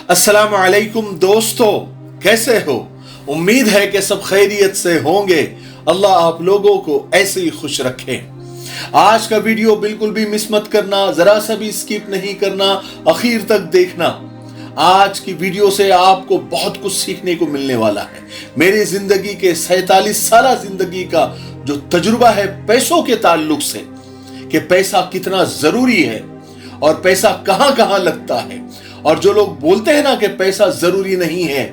अस्सलाम वालेकुम दोस्तों, कैसे हो? उम्मीद है कि सब खैरियत से होंगे। अल्लाह आप लोगों को ऐसे ही खुश रखे। आज का वीडियो बिल्कुल भी मिस मत करना, जरा सा भी स्किप नहीं करना, आखिर तक देखना। आज की वीडियो से आपको बहुत कुछ सीखने को मिलने वाला है। मेरी जिंदगी के 47 साल जिंदगी का जो तजुर्बा है पैसों के ताल्लुक से, कि पैसा कितना जरूरी है और पैसा कहां कहां लगता है, और जो लोग बोलते हैं ना कि पैसा जरूरी नहीं है,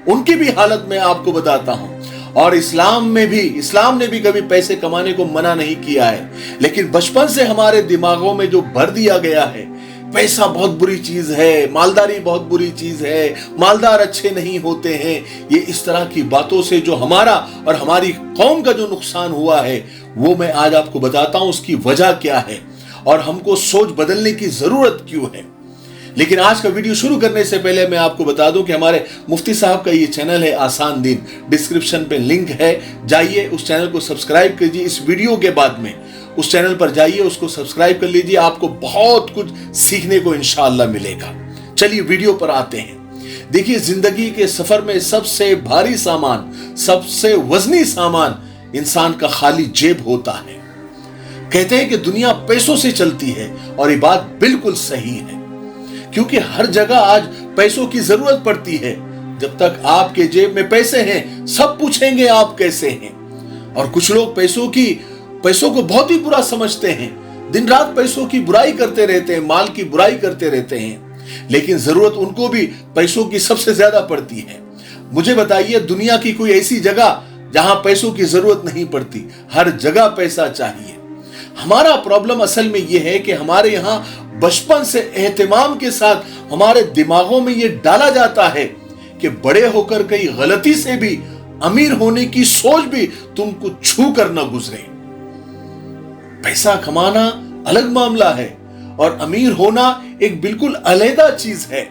उनकी भी हालत मैं आपको बताता हूं। और इस्लाम ने भी कभी पैसे कमाने को मना नहीं किया है, लेकिन बचपन से हमारे दिमागों में जो भर दिया गया है पैसा बहुत बुरी चीज है, मालदारी बहुत बुरी चीज है, मालदार अच्छे नहीं होते हैं, ये इस तरह की बातों से जो हमारा और हमारी कौम का जो नुकसान हुआ है वो मैं आज आपको बताता हूं, उसकी वजह क्या है और हमको सोच बदलने की जरूरत क्यों है। लेकिन आज का वीडियो शुरू करने से पहले मैं आपको बता दूं कि हमारे मुफ्ती साहब का ये चैनल है आसान दीन, डिस्क्रिप्शन पे लिंक है, जाइए उस चैनल को सब्सक्राइब कीजिए। इस वीडियो के बाद में उस चैनल पर जाइए, उसको सब्सक्राइब कर लीजिए, आपको बहुत कुछ सीखने को इंशाअल्लाह मिलेगा। चलिए वीडियो पर आते हैं। देखिए, जिंदगी के सफर में सबसे भारी सामान, सबसे वजनी सामान इंसान का खाली जेब होता है। कहते हैं कि दुनिया पैसों से चलती है, और ये बात बिल्कुल सही है, क्योंकि हर जगह आज पैसों की जरूरत पड़ती है। जब तक आपके जेब में पैसे हैं, सब पूछेंगे आप कैसे हैं। और कुछ लोग पैसों को बहुत ही बुरा समझते हैं, दिन रात पैसों की बुराई करते रहते हैं, माल की बुराई करते रहते हैं, लेकिन जरूरत उनको भी पैसों की सबसे ज्यादा पड़ती है। मुझे बताइए, दुनिया की कोई ऐसी जगह जहां पैसों की जरूरत नहीं पड़ती? हर जगह पैसा चाहिए। हमारा प्रॉब्लम असल में यह है कि हमारे यहां बचपन से एहतिमाम के साथ हमारे दिमागों में यह डाला जाता है कि बड़े होकर कई गलती से भी अमीर होने की सोच भी तुमको छू कर न गुजरे। पैसा कमाना अलग मामला है और अमीर होना एक बिल्कुल अलग चीज है।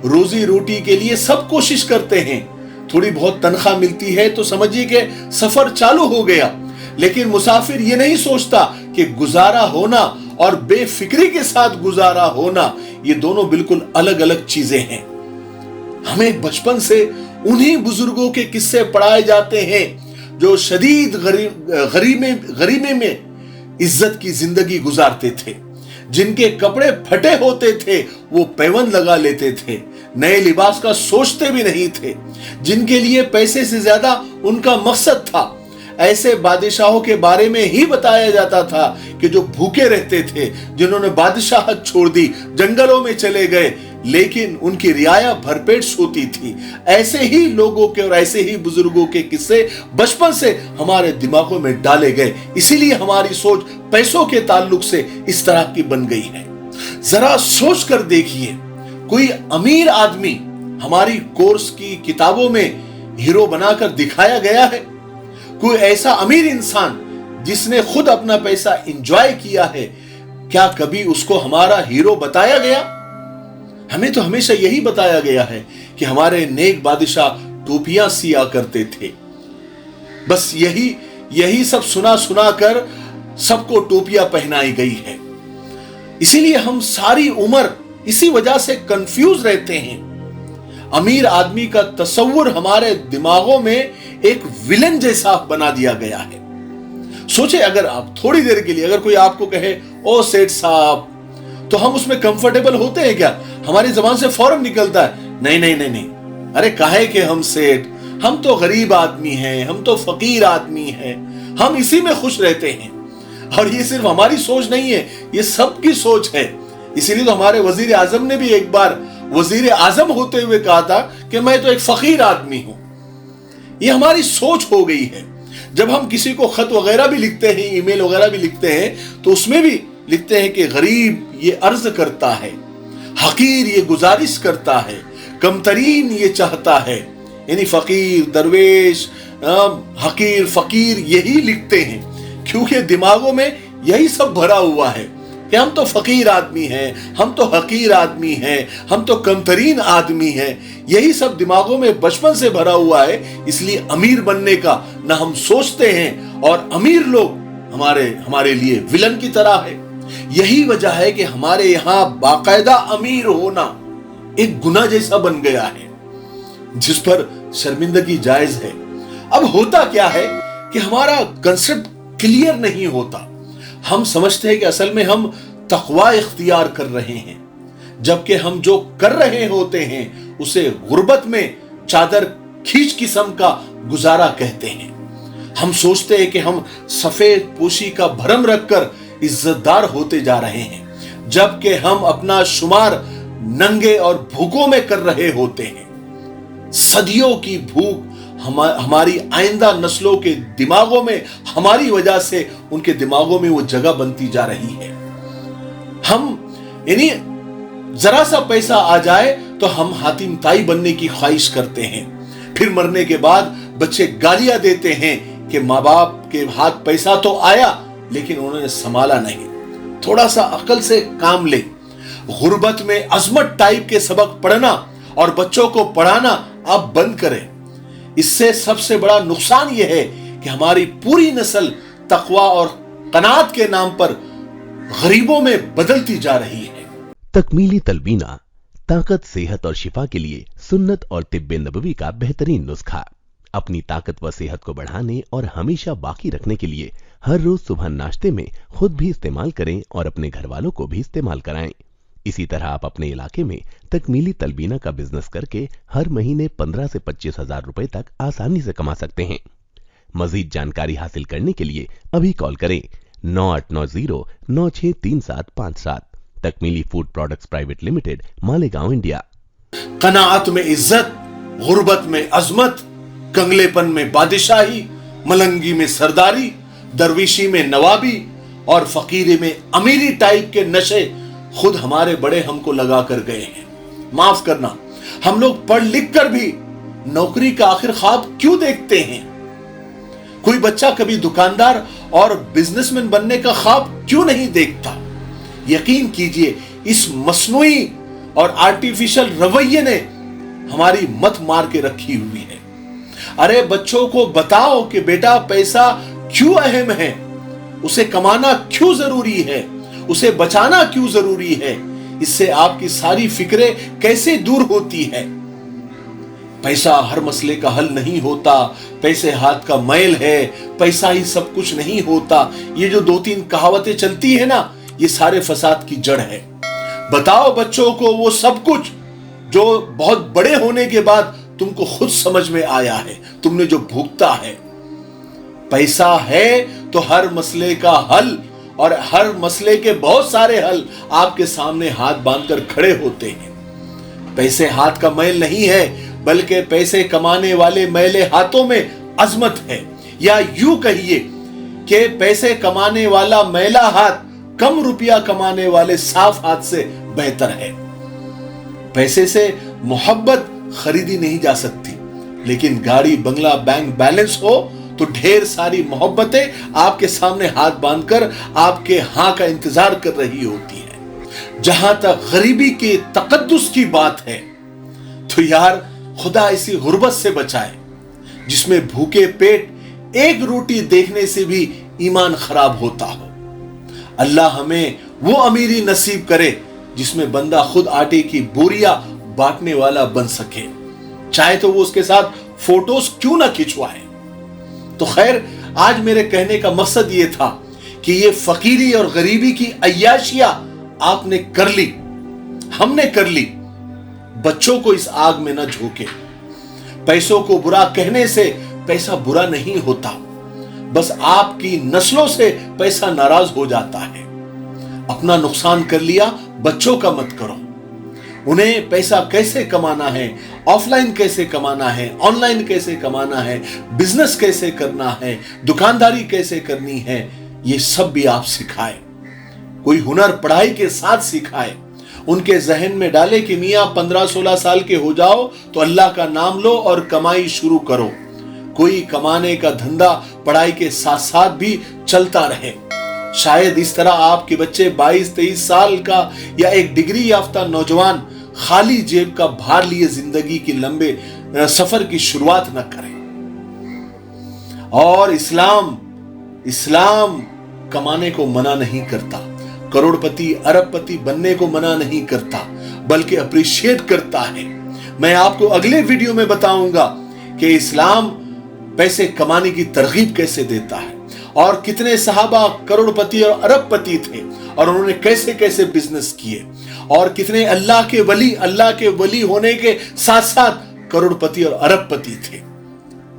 रोजी रोटी के लिए सब कोशिश करते हैं, थोड़ी बहुत तनख्वाह मिलती है तो समझिए कि सफर चालू हो गया। लेकिन मुसाफिर ये नहीं सोचता कि गुजारा होना और बेफिक्री के साथ गुजारा होना, ये दोनों बिल्कुल अलग अलग चीजें हैं। हमें बचपन से उन्हीं बुजुर्गों के किस्से पढ़ाए जाते हैं जो शदीद गरीबी में इज्जत की जिंदगी गुजारते थे, जिनके कपड़े फटे होते थे वो पैबंद लगा लेते थे, नए लिबास का सोचते भी नहीं थे, जिनके लिए पैसे से ज्यादा उनका मकसद था। ऐसे बादशाहों के बारे में ही बताया जाता था कि जो भूखे रहते थे, जिन्होंने बादशाहत छोड़ दी, जंगलों में चले गए, लेकिन उनकी रियाया भरपेट सोती थी। ऐसे ही लोगों के और ऐसे ही बुजुर्गों के किस्से बचपन से हमारे दिमागों में डाले गए, इसीलिए हमारी सोच पैसों के ताल्लुक से इस तरह की बन गई है। जरा सोच कर देखिए, कोई अमीर आदमी हमारी कोर्स की किताबों में हीरो बनाकर दिखाया गया है? कोई ऐसा अमीर इंसान जिसने खुद अपना पैसा एंजॉय किया है, क्या कभी उसको हमारा हीरो बताया गया? हमें तो हमेशा यही बताया गया है कि हमारे नेक बादशाह टोपियां सिया करते थे। बस यही सब सुना कर सबको टोपियां पहनाई गई है। इसीलिए हम सारी उम्र इसी वजह से कंफ्यूज रहते हैं। अमीर आदमी का तस्वुर हमारे दिमागों में एक विलन जैसा बना दिया गया है। सोचे, अगर आप थोड़ी देर के लिए अगर कोई आपको कहे ओ सेठ साहब, तो हम उसमें कंफर्टेबल होते हैं क्या? हमारी जबान से फौरन निकलता है नहीं, अरे काहे के हम सेठ, हम तो गरीब आदमी हैं, हम तो फकीर आदमी हैं, हम इसी में खुश रहते हैं। और ये सिर्फ हमारी सोच नहीं है, ये सबकी सोच है। इसीलिए तो हमारे वजीर आजम ने भी एक बार वजीर आजम होते हुए कहा था कि मैं तो एक फकीर आदमी हूं। ये हमारी सोच हो गई है। जब हम किसी को खत वगैरह भी लिखते हैं, ईमेल वगैरह भी लिखते हैं, तो उसमें भी लिखते हैं कि गरीब ये अर्ज करता है, हकीर ये गुजारिश करता है, कमतरीन ये चाहता है। यानी फकीर, दरवेश, हकीर, फकीर यही लिखते हैं, क्योंकि दिमागों में यही सब भरा हुआ है कि हम तो फकीर आदमी हैं, हम तो हकीर आदमी हैं, हम तो कमतरीन आदमी हैं। यही सब दिमागों में बचपन से भरा हुआ है, इसलिए अमीर बनने का ना हम सोचते हैं, और अमीर लोग हमारे लिए विलन की तरह है। यही वजह है कि हमारे यहाँ बाकायदा अमीर होना एक गुनाह जैसा बन गया है जिस पर शर्मिंदगी जायज है। अब होता क्या है कि हमारा कंसेप्ट क्लियर नहीं होता। हम समझते हैं कि असल में हम तकवा इख्तियार कर रहे हैं, जबकि हम जो कर रहे होते हैं उसे गुर्बत में चादर खींच किस्म का गुजारा कहते हैं। हम सोचते हैं कि हम सफेद पोशी का भरम रखकर इज्जतदार होते जा रहे हैं, जबकि हम अपना शुमार नंगे और भूखों में कर रहे होते हैं। सदियों की भूख हमारी आइंदा नस्लों के दिमागों में हमारी वजह से उनके दिमागों में वो जगह बनती जा रही है। हम यानी जरा सा पैसा आ जाए तो हम हातिम ताई बनने की ख्वाहिश करते हैं, फिर मरने के बाद बच्चे गालियां देते हैं कि माँ बाप के हाथ पैसा तो आया लेकिन उन्होंने संभाला नहीं। थोड़ा सा अकल से काम ले। गुर्बत में अजमत टाइप के सबक पढ़ना और बच्चों को पढ़ाना आप बंद करें। इससे सबसे बड़ा नुकसान यह है कि हमारी पूरी नस्ल तकवा और कनात के नाम पर गरीबों में बदलती जा रही है। तकमीली तलबीना ताकत, सेहत और शिफा के लिए सुन्नत और तिब्बे नबवी का बेहतरीन नुस्खा। अपनी ताकत व सेहत को बढ़ाने और हमेशा बाकी रखने के लिए हर रोज सुबह नाश्ते में खुद भी इस्तेमाल करें और अपने घर वालों को भी इस्तेमाल कराएं। इसी तरह आप अपने इलाके में तकमीली तलबीना का बिजनेस करके हर महीने 15 से 25 हजार रुपए तक आसानी से कमा सकते हैं। मजीद जानकारी हासिल करने के लिए अभी कॉल करें 9890963757। Takmili food products private limited, Malegaon, India. कनाअत में इज्जत, गुर्बत में अजमत, कंगलेपन में बादशाही, मलंगी में सरदारी, दरविशी में नवाबी और फकीरी में अमीरी टाइप के नशे खुद हमारे बड़े हमको लगा कर गए हैं। माफ करना, हम लोग पढ़ लिख कर भी नौकरी का आखिर ख्वाब क्यों देखते हैं? कोई बच्चा कभी दुकानदार और बिजनेसमैन बनने का ख्वाब क्यों नहीं देखता? यकीन कीजिए, इस मसनूई और आर्टिफिशियल रवैये ने हमारी मत मार के रखी हुई है। अरे बच्चों को बताओ कि बेटा पैसा क्यों अहम है, उसे कमाना क्यों जरूरी है, उसे बचाना क्यों जरूरी है। इससे आपकी सारी फिक्रें कैसे दूर होती है। पैसा हर मसले का हल नहीं होता, पैसे हाथ का मैल है, पैसा ही सब कुछ नहीं होता। ये जो 2-3 कहावतें चलती है ना, ये सारे फसाद की जड़ है। बताओ बच्चों को वो सब कुछ जो बहुत बड़े होने के बाद तुमको खुद समझ में आया है, तुमने जो भुगता है। पैसा है तो हर मसले का हल और हर मसले के बहुत सारे हल आपके सामने हाथ बांधकर खड़े होते हैं। पैसे हाथ का मैल नहीं है, बल्कि पैसे कमाने वाले मैले हाथों में अजमत है। या यूं कहिए कि पैसे कमाने वाला मैला हाथ कम रुपया कमाने वाले साफ हाथ से बेहतर है। पैसे से मोहब्बत खरीदी नहीं जा सकती, लेकिन गाड़ी, बंगला, बैंक बैलेंस हो तो ढेर सारी मोहब्बतें आपके सामने हाथ बांधकर आपके हां का इंतजार कर रही होती है। जहां तक गरीबी के तकद्दुस की बात है तो यार खुदा इसी गुर्बत से बचाए जिसमें भूखे पेट एक रोटी देखने से भी ईमान खराब होता हो। अल्लाह हमें वो अमीरी नसीब करे जिसमें बंदा खुद आटे की बोरियां बांटने वाला बन सके, चाहे तो वो उसके साथ फोटोज क्यों ना खिंचवाए। तो खैर, आज मेरे कहने का मकसद ये था कि ये फकीरी और गरीबी की अय्याशियां आपने कर ली, हमने कर ली। बच्चों को इस आग में न झोंके। पैसों को बुरा कहने से पैसा बुरा नहीं होता, बस आपकी नस्लों से पैसा नाराज हो जाता है। अपना नुकसान कर लिया, बच्चों का मत करो। उन्हें पैसा कैसे कमाना है, ऑफलाइन कैसे कमाना है, ऑनलाइन कैसे कमाना है, बिजनेस कैसे करना है, दुकानदारी कैसे करनी है, ये सब भी आप सिखाए। कोई हुनर पढ़ाई के साथ सिखाए। उनके जहन में डाले कि मियां 15-16 साल के हो जाओ तो अल्लाह का नाम लो और कमाई शुरू करो। कोई कमाने का धंधा पढ़ाई के साथ साथ भी चलता रहे। शायद इस तरह आपके बच्चे 22-23 साल का या एक डिग्री याफ्ता नौजवान खाली जेब का भार लिए जिंदगी की लंबे सफर की शुरुआत न करें। और इस्लाम कमाने को मना नहीं करता, करोड़पति अरबपति बनने को मना नहीं करता, बल्कि अप्रिशिएट करता है। मैं आपको अगले वीडियो में बताऊंगा कि इस्लाम पैसे कमाने की तरगीब कैसे देता है और कितने सहाबा करोड़पति और अरबपति थे और उन्होंने कैसे कैसे बिजनेस किए, और कितने अल्लाह के वली होने के साथ साथ करोड़पति और अरबपति थे।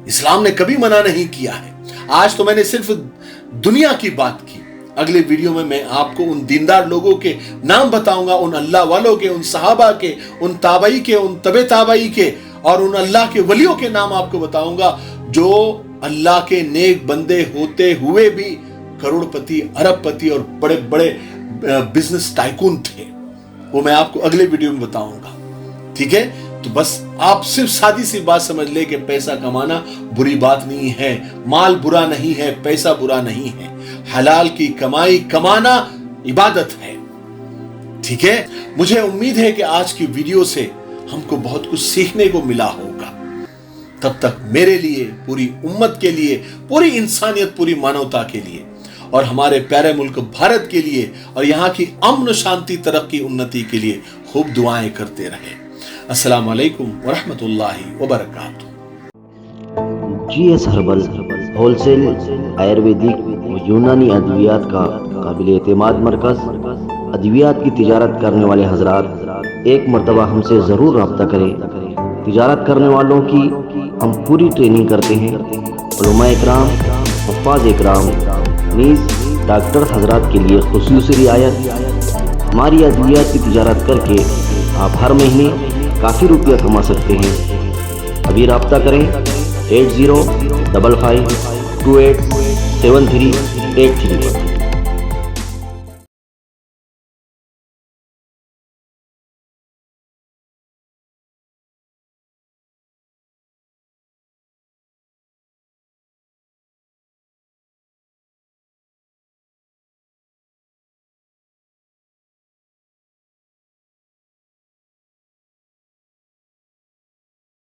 इस्लाम ने कभी मना नहीं किया है। आज तो मैंने सिर्फ दुनिया की बात की, अगले वीडियो में मैं आपको उन दीनदार लोगों के नाम बताऊंगा, उन अल्लाह वालों के, उन सहाबा के, उन ताबई के, उन तबे ताबई के और उन अल्लाह के वलियों के नाम आपको बताऊंगा जो अल्लाह के नेक बंदे होते हुए भी करोड़पति अरबपति और बड़े बड़े बिजनेस टाइकून थे। वो मैं आपको अगले वीडियो में बताऊंगा। ठीक है, तो बस आप सिर्फ सादी सी बात समझ ले कि पैसा कमाना बुरी बात नहीं है, माल बुरा नहीं है, पैसा बुरा नहीं है, हलाल की कमाई कमाना इबादत है। ठीक है, मुझे उम्मीद है कि आज की वीडियो से हमको बहुत कुछ सीखने को मिला होगा। तब तक मेरे लिए, पूरी उम्मत के लिए, पूरी इंसानियत, पूरी मानवता के लिए और हमारे प्यारे मुल्क भारत के लिए और यहाँ की अमन शांति तरक्की उन्नति के लिए खूब दुआएं करते रहें। अस्सलाम वालेकुम वरहमतुल्लाहि वबरकातुहू। GS हर्बल होलसेल आयुर्वेदिक व यूनानी अद्वियात का काबिल एतमाद मरकज़। अद्वियात की तिजारत करने वाले हजरात एक मरतबा हमसे ज़रूर रब्ता करें। तिजारत करने वालों की हम पूरी ट्रेनिंग करते हैं। उलमा इकराम, हफ़ाज़ इकराम, नीज़ डॉक्टर्स हजरात के लिए खुसूसी रियायत। हमारी अद्वियात की तिजारत करके आप हर महीने काफ़ी रुपया कमा सकते हैं। अभी रब्ता करें 8055287383 पर।